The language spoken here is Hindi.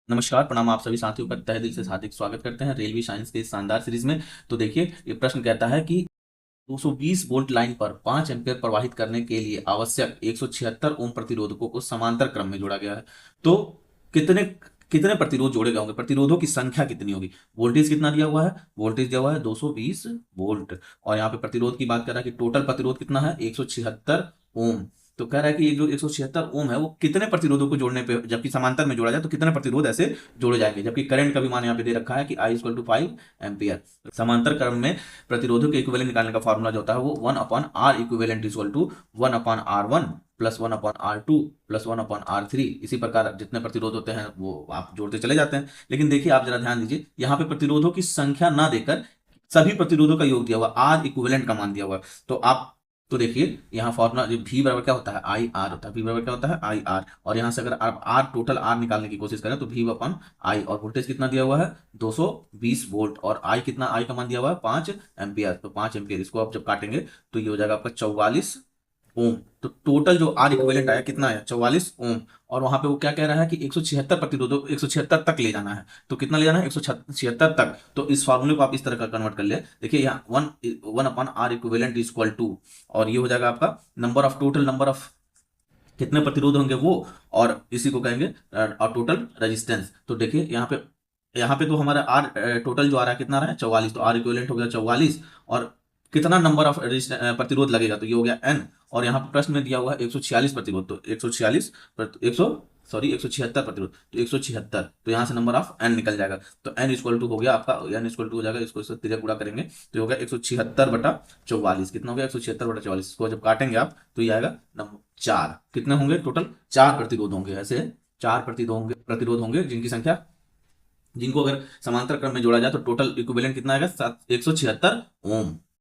नमस्कार, प्रणाम। आप सभी साथियों का तहे दिल से हार्दिक स्वागत करते हैं रेलवे साइंस के इस शानदार सीरीज में। तो देखिए, ये प्रश्न कहता है कि 220 वोल्ट लाइन पर 5 एम्पीयर प्रवाहित करने के लिए आवश्यक 176 ओम प्रतिरोधकों को समांतर क्रम में जोड़ा गया है। तो कितने कितने प्रतिरोध जोड़े गए होंगे, प्रतिरोधों की संख्या कितनी होगी। वोल्टेज कितना दिया हुआ है, वोल्टेज दिया हुआ है 220 वोल्ट। और यहाँ पे प्रतिरोध की बात कर रहा है कि टोटल प्रतिरोध कितना है, 176 ओम। तो कह रहा है कि ये जो 176 ओम है वो कितने प्रतिरोधों को जोड़ने पे, जबकि समांतर में जोड़ा जाए तो कितने प्रतिरोध ऐसे जोड़े जाएंगे। जबकि करंट का भी मान यहाँ पे दे रखा है कि I इक्वल टू 5 एम्पियर। समांतर क्रम में प्रतिरोधों के इक्विवेलेंट निकालने का फॉर्मूला जो होता है वो 1/R equivalent equal to 1/R1 plus 1/R2 plus 1/R3। इसी प्रकार जितने प्रतिरोध होते हैं वो आप जोड़ते चले जाते हैं। लेकिन देखिए, आप जरा ध्यान दीजिए, यहाँ पे प्रतिरोधों की संख्या ना देकर सभी प्रतिरोधों का योग दिया हुआ, आर इक्विवेलेंट का मान दिया हुआ। तो आप तो देखिए, यहाँ फॉर्मूला जो V बराबर क्या होता है, आई आर होता है। V बराबर क्या होता है, आई आर। और यहाँ से अगर आप आर टोटल आर निकालने की कोशिश करें तो V अपन आई, और वोल्टेज कितना दिया हुआ है 220 वोल्ट, और आई कितना, आई का मान दिया हुआ है 5 एम्पियर। तो 5 एम्पियर इसको आप जब काटेंगे तो ये हो जाएगा आपका 44 ओम। तो टोटल जो आर इक्विवेलेंट आया कितना है, 44 ओम। और वहां पे वो क्या कह रहा है कि 176 प्रतिरोधों, 176 तक ले जाना है। तो कितना ले जाना है, 176 तक। तो इस फार्मूले को आप इस तरह का कन्वर्ट कर ले। देखिए यहाँ 1/R equivalent is equal to, और ये हो जाएगा आपका number of, total number of कितने प्रतिरोध होंगे वो, और इसी को कहेंगे और टोटल रेजिस्टेंस। तो देखिए यहाँ पे तो हमारा आर टोटल जो आ रहा है कितना आ रहा है, 44। तो आर इक्विवेलेंट हो गया 44, और कितना नंबर ऑफ प्रतिरोध लगेगा, तो ये हो गया एन। और यहाँ पे प्रश्न में दिया हुआ है 146 प्रतिरोध, तो 146 एक सौ सॉरी 176 प्रतिरोध, तो 176। तो यहाँ से नंबर ऑफ एन निकल जाएगा। तो एन इक्वल टू हो गया आपका, एन इक्वल टू हो जाएगा, इसको इससे तिरक गुणा करेंगे तो हो गया 176/44। कितना हो गया, 176/44। इसको जब काटेंगे आप तो ये आएगा नंबर 4। कितने होंगे टोटल, 4 प्रतिरोध होंगे। ऐसे 4 प्रतिरोध होंगे जिनकी संख्या, जिनको अगर समांतर क्रम में जोड़ा जाए तो टोटल इक्विवेलेंट कितना आएगा, 176 ओम।